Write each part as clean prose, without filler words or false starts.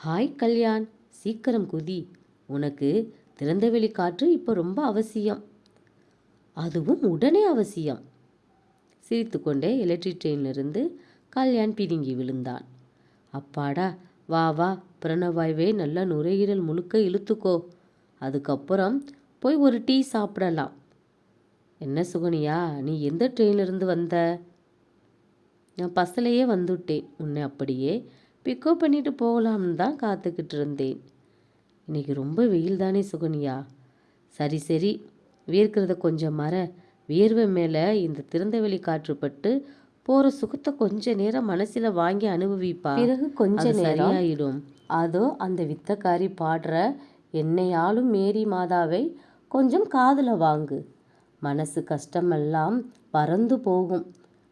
Hi Kalyan, சீக்கிரம் குதி. உனக்கு திறந்தவெளி காற்று இப்போ ரொம்ப அவசியம். அதுவும் உடனே அவசியம். சிரித்துக்கொண்டே எலக்ட்ரிக் ட்ரெயினிலிருந்து கல்யாண் பிதுங்கி விழுந்தான். அப்பாடா, வா வா, பிரணவாய்வே நல்லா நுரையீரல் முழுக்க இழுத்துக்கோ. அதுக்கப்புறம் போய் ஒரு டீ சாப்பிடலாம். என்ன சுகனியா, நீ எந்த ட்ரெயினிலிருந்து வந்த? நான் பஸ்ஸிலேயே வந்துட்டேன். உன்னை அப்படியே பிக்கப் பண்ணிட்டு போகலாம்னு தான் காத்துக்கிட்டு இருந்தேன். இன்னைக்கு ரொம்ப வெயில் தானே சுகனியா? சரி சரி, வேர்க்கிறத கொஞ்சம் மற. வியர்வை மேலே இந்த திறந்தவெளி காற்று பட்டு போகிற சுகத்தை கொஞ்ச நேரம் மனசில் வாங்கி அனுபவிப்பா. பிறகு கொஞ்ச நேரம் சரியாயிடும். அதோ அந்த வித்தக்காரி பாடுற என்னையாலும் மேரி மாதாவை கொஞ்சம் காதில் வாங்கு. மனசு கஷ்டமெல்லாம் பறந்து போகும்.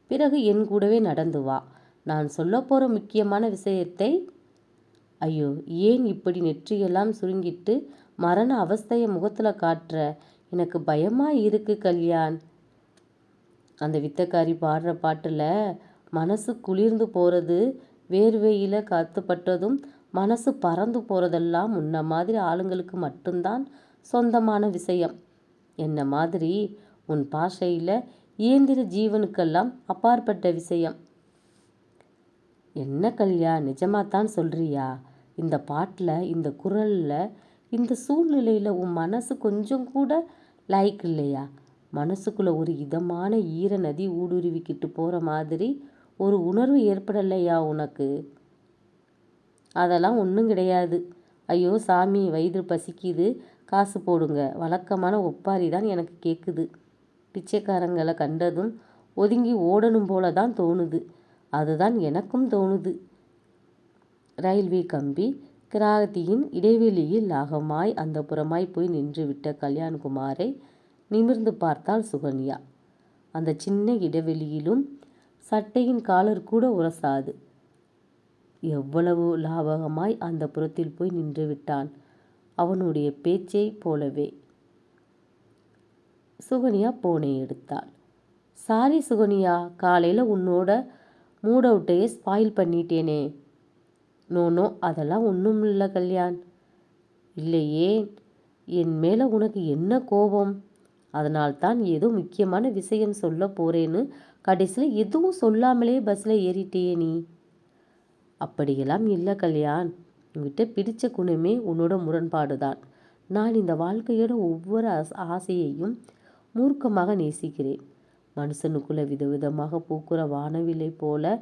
பிறகு என் கூடவே நடந்து வா. நான் சொல்ல போகிற முக்கியமான விஷயத்தை. ஐயோ, ஏன் இப்படி நெற்றியெல்லாம் சுருங்கிட்டு மரண அவஸ்தையை முகத்தில் காட்டுற? எனக்கு பயமாக இருக்கு கல்யாண். அந்த வித்தக்காரி பாடுற பாட்டில் மனசு குளிர்ந்து போகிறது, வேர்வையில் காத்துப்பட்டதும் மனசு பறந்து போகிறதெல்லாம் முன்ன மாதிரி ஆளுங்களுக்கு மட்டும்தான் சொந்தமான விஷயம். என்ன மாதிரி உன் பாஷையில் இயந்திர ஜீவனுக்கெல்லாம் அப்பாற்பட்ட விஷயம். என்ன கல்யாண், நிஜமாத்தான் சொல்கிறியா? இந்த பாட்டில், இந்த குரலில், இந்த சூழ்நிலையில் உன் மனசு கொஞ்சம் கூட லைக் இல்லையா? மனசுக்குள்ளே ஒரு இதமான ஈர நதி ஊடுருவிக்கிட்டு போகிற மாதிரி ஒரு உணர்வு ஏற்படலையா உனக்கு? அதெல்லாம் ஒன்றும் கிடையாது. ஐயோ சாமி, வயிறு பசிக்குது, காசு போடுங்க. வழக்கமான ஒப்பாரி தான் எனக்கு கேட்குது. பிச்சைக்காரங்களை கண்டதும் ஒதுங்கி ஓடணும் போல தான் தோணுது. அதுதான் எனக்கும் தோணுது. ரயில்வே கம்பி கிராந்தியின் இடைவெளியில் லாகமாய் அந்த புறமாய் போய் நின்று விட்ட கல்யாண்குமாரை நிமிர்ந்து பார்த்தாள் சுகன்யா. அந்த சின்ன இடைவெளியிலும் சட்டையின் காலர் கூட உரசாது. எவ்வளவு லாபகமாய் அந்த புறத்தில் போய் நின்று விட்டான், அவனுடைய பேச்சை போலவே. சுகன்யா போனை எடுத்தாள். சாரி சுகன்யா, காலையில் உன்னோட மூட் அவுட்டையே ஸ்பாயில் பண்ணிட்டேனே. நோ, அதெல்லாம் ஒன்றும் இல்லை கல்யாண். இல்லையே, என் மேலே உனக்கு என்ன கோபம்? அதனால்தான் ஏதோ முக்கியமான விஷயம் சொல்ல போகிறேன்னு கடைசியில் எதுவும் சொல்லாமலே பஸ்ஸில் ஏறிட்டேயே நீ. அப்படியெல்லாம் இல்லை கல்யாண். உங்ககிட்ட பிடிச்ச குணமே உன்னோட முரண்பாடு தான். நான் இந்த வாழ்க்கையோட ஒவ்வொரு ஆசையையும் மூர்க்கமாக நேசிக்கிறேன். மனுஷனுக்குள்ளே விதவிதமாக பூக்குற வானவிலை போல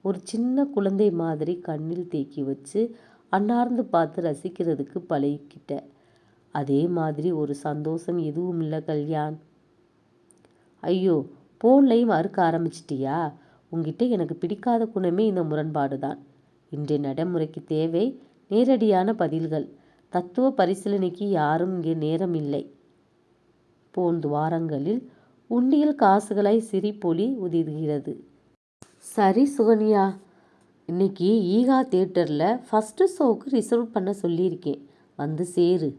ஒரு சின்ன குழந்தை மாதிரி கண்ணில் தேக்கி வச்சு அன்னார்ந்து பார்த்து ரசிக்கிறதுக்கு பழகிக்கிட்ட. அதே மாதிரி ஒரு சந்தோஷம் எதுவும் இல்லை கல்யாண். ஐயோ, போன்லையும் மறுக்க ஆரம்பிச்சிட்டியா? உங்ககிட்ட எனக்கு பிடிக்காத குணமே இந்த முரண்பாடு தான். இன்றைய நடைமுறைக்கு தேவை நேரடியான பதில்கள். தத்துவ பரிசீலனைக்கு யாரும் இங்கே நேரம் இல்லை. போன் துவாரங்களில் உண்டியல் காசுகளாய் சிரிப்பொலி உதிர்கிறது. சரி சுகன்யா, இன்னைக்கு ஈகா தியேட்டரில் ஃபஸ்ட்டு ஷோவுக்கு ரிசர்வ் பண்ண சொல்லியிருக்கேன். வந்து சேரு.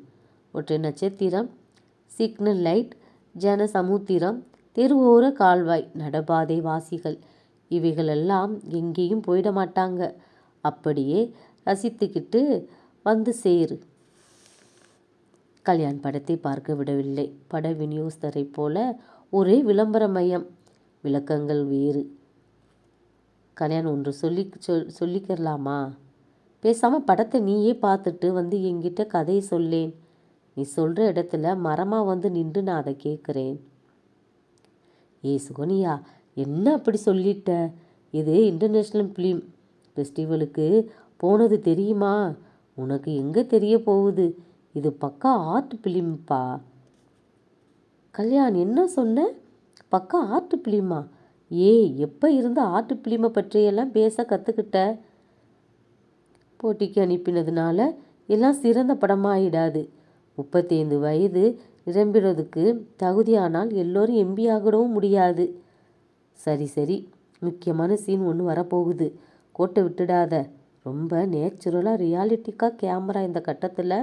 ஒற்றை நட்சத்திரம், சிக்னல் லைட், ஜன சமுத்திரம், தெருவோர கால்வாய், நடபாதை வாசிகள், இவைகளெல்லாம் எங்கேயும் போயிட மாட்டாங்க. அப்படியே ரசித்துக்கிட்டு வந்து சேரு. கல்யாண் படத்தை பார்க்க விடவில்லை. பட விநியோகஸ்தரை போல ஒரே விளம்பர மையம், விளக்கங்கள் வேறு. கல்யாண், ஒன்று சொல்லிக்கிறலாமா? பேசாமல் படத்தை நீயே பார்த்துட்டு வந்து என்கிட்ட கதையை சொல்லேன். நீ சொல்கிற இடத்துல மரமாக வந்து நின்று நான் அதை கேட்குறேன். சுகனியா, என்ன அப்படி சொல்லிட்ட? இது இன்டர்நேஷ்னல் ஃபிலிம் ஃபெஸ்டிவலுக்கு போனது தெரியுமா? உனக்கு எங்கே தெரிய போகுது? இது பக்கா ஆர்ட் ஃபிலிம்ப்பா. கல்யாண், என்ன சொன்ன? பக்கா ஆர்ட் ஃபிலிமா? எப்போ இருந்து ஆர்ட் ஃபிலிமை பற்றியெல்லாம் பேச கற்றுக்கிட்ட? போட்டிக்கு அனுப்பினதுனால எல்லாம் சிறந்த படமாகிடாது. 35 வயது நிரம்பிடுறதுக்கு தகுதியானால் எல்லோரும் எம்பி ஆகிடவும் முடியாது. சரி, முக்கியமான சீன் ஒன்று வரப்போகுது. கோட்டை விட்டுடாத. ரொம்ப நேச்சுரலாக ரியாலிட்டிக்காக கேமரா இந்த கட்டத்தில்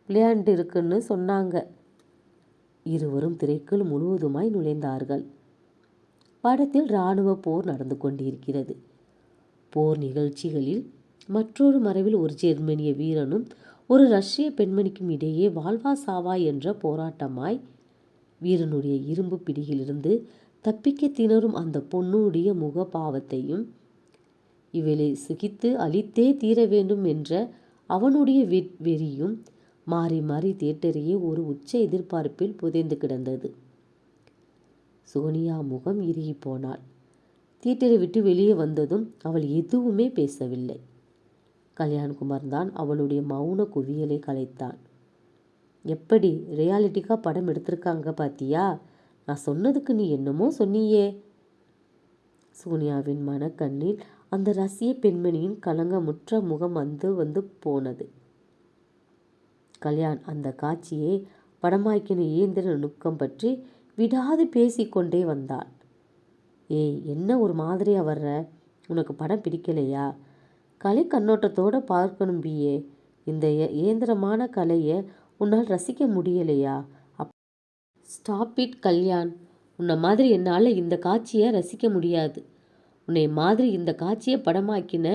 விளையாண்டு இருக்குன்னு சொன்னாங்க. இருவரும் திரைக்குள் முழுவதுமாய் நுழைந்தார்கள். படத்தில் இராணுவ போர் நடந்து கொண்டிருக்கிறது. போர் நிகழ்ச்சிகளில் மற்றொரு மறைவில் ஒரு ஜெர்மனிய வீரனும் ஒரு ரஷ்ய பெண்மணிக்கும் இடையே வாழ்வா சாவா என்ற போராட்டமாய். வீரனுடைய இரும்பு பிடியிலிருந்து தப்பிக்க திணறும் அந்த பொண்ணுடைய முக பாவத்தையும் இவளை சுகித்து அழித்தே தீர வேண்டும் என்ற அவனுடைய வெறியும் மாறி மாறி தியேட்டரையே ஒரு உச்ச எதிர்பார்ப்பில் புதைந்து கிடந்தது. சுகன்யா முகம் இறுகி போனாள். தியேட்டரை விட்டு வெளியே வந்ததும் அவள் எதுவுமே பேசவில்லை. கல்யாண்குமார் தான் அவளுடைய மௌன குவியலை கலைத்தான். எப்படி ரியாலிட்டிக்கா படம் எடுத்திருக்காங்க பாத்தியா? நான் சொன்னதுக்கு நீ என்னமோ சொன்னியே. சுகன்யாவின் மனக்கண்ணில் அந்த ரசிய பெண்மணியின் கலங்கமுற்ற முகம் வந்து போனது. கல்யாண் அந்த காட்சியை படமாக்கின இயந்திர நுட்பம் பற்றி விடாது பேசிக்கொண்டே வந்தாள். ஏய், என்ன ஒரு மாதிரியா வர்ற? உனக்கு படம் பிடிக்கலையா? கலை கண்ணோட்டத்தோடு பார்க்கணும் பிஏ. இந்த இயந்திரமான கலையை உன்னால் ரசிக்க முடியலையா? Stop it Kalyan. உன்னை மாதிரி என்னால் இந்த காட்சியை ரசிக்க முடியாது. உன்னை மாதிரி இந்த காட்சியை படமாக்கின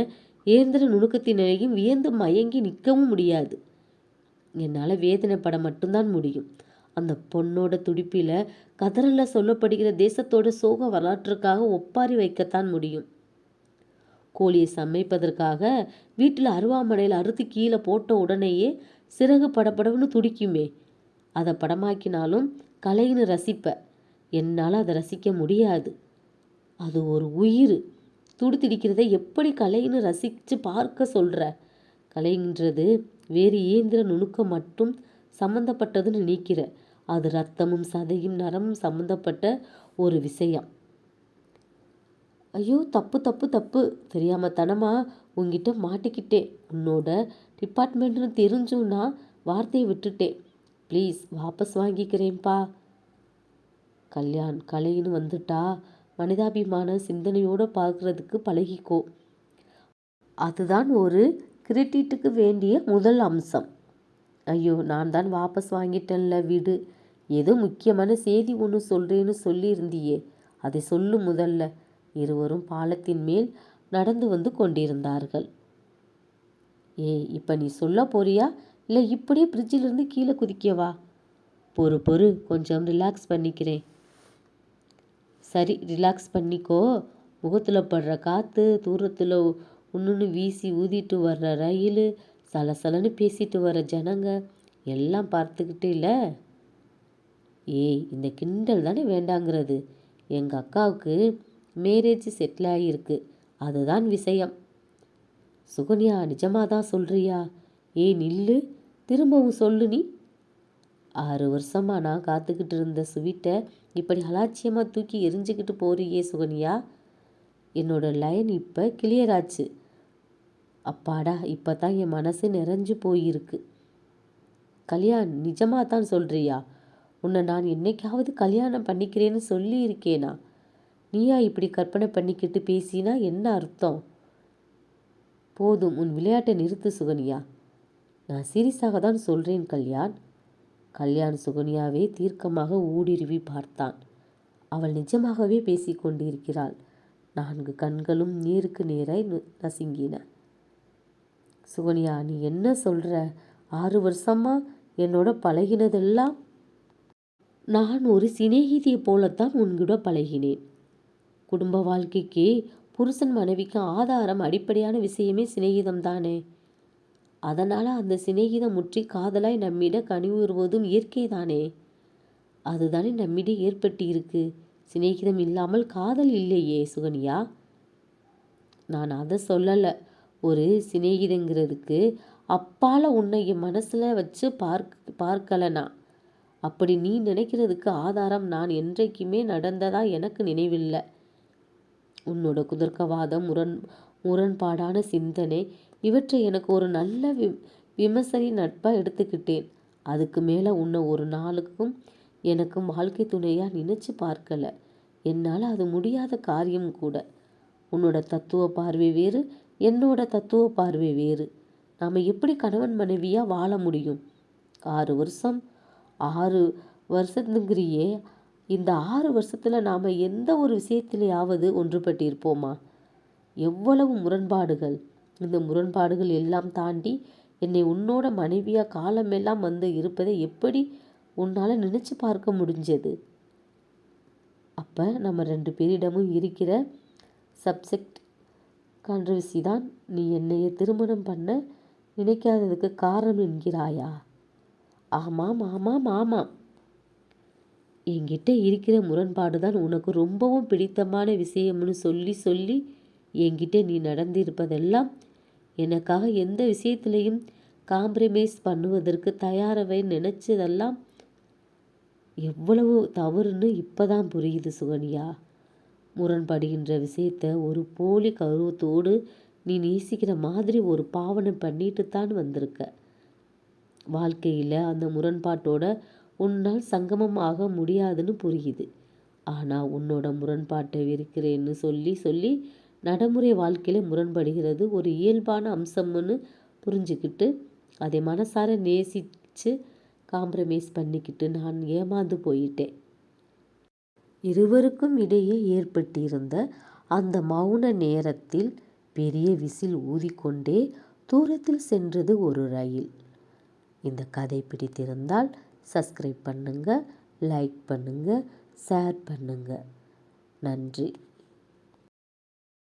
இயந்திர நுணுக்கத்தினையும் வியந்து மயங்கி நிற்கவும் முடியாது. என்னால் வேதனை படம் மட்டும்தான் முடியும். அந்த பொண்ணோட துடிப்பில் கதறலில் சொல்லப்படுகிற தேசத்தோட சோக வரலாற்றுக்காக ஒப்பாரி வைக்கத்தான் முடியும். கோழியை சமைப்பதற்காக வீட்டில் அருவாமனையில் அறுத்து கீழே போட்ட உடனேயே சிறகு படப்படவுன்னு துடிக்குமே, அதை படமாக்கினாலும் கலைன்னு ரசிப்ப. என்னால் அதை ரசிக்க முடியாது. அது ஒரு உயிர் துடிக்கிறத எப்படி கலைன்னு ரசித்து பார்க்க சொல்கிற? கலைன்றது வேறு இயந்திர நுணுக்கம் மட்டும் சம்மந்தப்பட்டதுன்னு நினைக்கிற. அது ரத்தமும் சதையும் நரமும் சம்மந்தப்பட்ட ஒரு விஷயம். ஐயோ, தப்பு தப்பு தப்பு. தெரியாம தனமா உங்ககிட்ட மாட்டிக்கிட்டேன். உன்னோட டிபார்ட்மெண்ட்னு தெரிஞ்சும் நான் வார்த்தையை விட்டுட்டேன். ப்ளீஸ் வாபஸ் வாங்கிக்கிறேன்ப்பா. கல்யாண், கலைன்னு வந்துட்டா மனிதாபிமான சிந்தனையோடு பார்க்கறதுக்கு பழகிக்கோ. அதுதான் ஒரு கிரெடிட்டுக்கு வேண்டிய முதல் அம்சம். ஐயோ, நான் தான் வாபஸ் வாங்கிட்டேன்ல, விடு. ஏதோ முக்கியமான செய்தி ஒன்று சொல்கிறேன்னு சொல்லியிருந்தியே, அதை சொல்லு முதல்ல. இருவரும் பாலத்தின் மேல் நடந்து வந்து கொண்டிருந்தார்கள். ஏய், இப்போ நீ சொல்ல போறியா இல்லை இப்படியே ஃப்ரிட்ஜிலிருந்து கீழே குதிக்கவா? பொறு கொஞ்சம் ரிலாக்ஸ் பண்ணிக்கிறேன். சரி, ரிலாக்ஸ் பண்ணிக்கோ. முகத்தில் படுற காற்று, தூரத்தில் ஒன்று வீசி ஊதிட்டு வர்ற ரயில், சலசலன்னு பேசிட்டு வர ஜனங்க எல்லாம் பார்த்துக்கிட்டு இல்லை. ஏய், இந்த கிண்டல் தானே வேண்டாங்கிறது. எங்கள் அக்காவுக்கு மேரேஜ் செட்டில் ஆகியிருக்கு, அதுதான் விஷயம். சுகன்யா, நிஜமாக தான் சொல்கிறியா? ஏய் நில்லு, திரும்பவும் சொல்லு. நீ 6 வருஷமாக நான் காத்துக்கிட்டு இருந்த ஸ்வீட்டை இப்படி அலாட்சியமாக தூக்கி எரிஞ்சுக்கிட்டு போறியே சுகன்யா. என்னோட லைன் இப்போ கிளியர் ஆச்சு. அப்பாடா, இப்போ தான் என் மனசு நிறைஞ்சு போயிருக்கு. கல்யாண், நிஜமாக தான் சொல்கிறியா? உன்னை நான் என்னைக்காவது கல்யாணம் பண்ணிக்கிறேன்னு சொல்லியிருக்கேனா? நீயா இப்படி கற்பனை பண்ணிக்கிட்டு பேசினா என்ன அர்த்தம்? போதும், உன் விளையாட்டை நிறுத்து சுகன்யா. நான் சீரியஸாக தான் சொல்கிறேன் கல்யாண். கல்யாண் சுகன்யாவை தீர்க்கமாக ஊடுருவி பார்த்தான். அவள் நிஜமாகவே பேசி கொண்டிருக்கிறாள். 4 கண்களும் நேருக்கு நேராய் நசுங்கின. சுகன்யா, நீ என்ன சொல்கிற? 6 வருஷமா என்னோட பழகினதெல்லாம் நான் ஒரு சிநேகிதியை போலத்தான் உன்கூட பழகினேன். குடும்ப வாழ்க்கைக்கு புருஷன் மனைவிக்கு ஆதாரம் அடிப்படையான விஷயமே சிநேகிதம் தானே. அதனால் அந்த சிநேகிதம் முற்றி காதலாய் நம்மிட கனிவுறுவதும் இயற்கை தானே. அதுதானே நம்மிட ஏற்பட்டு இருக்கு. சிநேகிதம் இல்லாமல் காதல் இல்லையே சுகன்யா. நான் அதை சொல்லலை. ஒரு சிநேகிதங்கிறதுக்கு அப்பால் உன்னை என் மனசில் வச்சு பார்க்கலனா. அப்படி நீ நினைக்கிறதுக்கு ஆதாரம் நான் என்றைக்குமே நடந்ததா எனக்கு நினைவில்லை. உன்னோட குதர்க்கவாதம், முரண்பாடான சிந்தனை, இவற்றை எனக்கு ஒரு நல்ல விமர்சனி நட்பாக எடுத்துக்கிட்டேன். அதுக்கு மேலே உன்னை ஒரு நாளுக்கும் எனக்கும் வாழ்க்கை துணையாக நினச்சி பார்க்கல. என்னால் அது முடியாத காரியம் கூட. உன்னோட தத்துவ பார்வை வேறு, என்னோட தத்துவ பார்வை வேறு. நாம் எப்படி கணவன் மனைவியாக வாழ முடியும்? 6 வருஷம் 6 வருஷத்துங்கிறியே. இந்த 6 வருஷத்தில் நாம் எந்த ஒரு விஷயத்திலேயாவது ஒன்றுபட்டிருப்போமா? எவ்வளவு முரண்பாடுகள். இந்த முரண்பாடுகள் எல்லாம் தாண்டி என்னை உன்னோட மனைவியாக காலமெல்லாம் வந்து இருப்பதை எப்படி உன்னால் நினச்சி பார்க்க முடிஞ்சது? அப்போ நம்ம 2 பேரிடமும் இருக்கிற சப்ஜெக்ட் கான்ட்ரவர்சி தான் நீ என்னைய திருமணம் பண்ண நினைக்காததுக்கு காரணம் என்கிறாயா? ஆமாம் ஆமாம் ஆமாம். என்கிட்ட இருக்கிற முரண்பாடு தான் உனக்கு ரொம்பவும் பிடித்தமான விஷயம்னு சொல்லி சொல்லி என்கிட்ட நீ நடந்திருப்பதெல்லாம் எனக்காக எந்த விஷயத்திலையும் காம்ப்ரமைஸ் பண்ணுவதற்கு தயாரவை நினச்சதெல்லாம் எவ்வளவு தவறுன்னு இப்போ தான் புரியுது சுகன்யா. முரண்படுகின்ற விஷயத்த ஒரு போலி கௌரவத்தோடு நீ நேசிக்கிற மாதிரி ஒரு பாவனை பண்ணிட்டு தான் வந்திருக்க. வாழ்க்கையில் அந்த முரண்பாட்டோட உன்னால் சங்கமம் ஆக முடியாதுன்னு புரியுது. ஆனால் உன்னோட முரண்பாட்டை வெறுக்கிறேன்னு சொல்லி சொல்லி நடைமுறை வாழ்க்கையில் முரண்படுகிறது ஒரு இயல்பான அம்சம்னு புரிஞ்சுக்கிட்டு அதை மனசார நேசித்து காம்ப்ரமைஸ் பண்ணிக்கிட்டு நான் ஏமாந்து போயிட்டேன். இருவருக்கும் இடையே ஏற்பட்டிருந்த அந்த மௌன நேரத்தில் பெரிய விசில் ஊதிக்கொண்டே தூரத்தில் சென்றது ஒரு ரயில். இந்த கதை பிடித்திருந்தால் சப்ஸ்கிரைப் பண்ணுங்கள், லைக் பண்ணுங்கள், ஷேர் பண்ணுங்கள். நன்றி.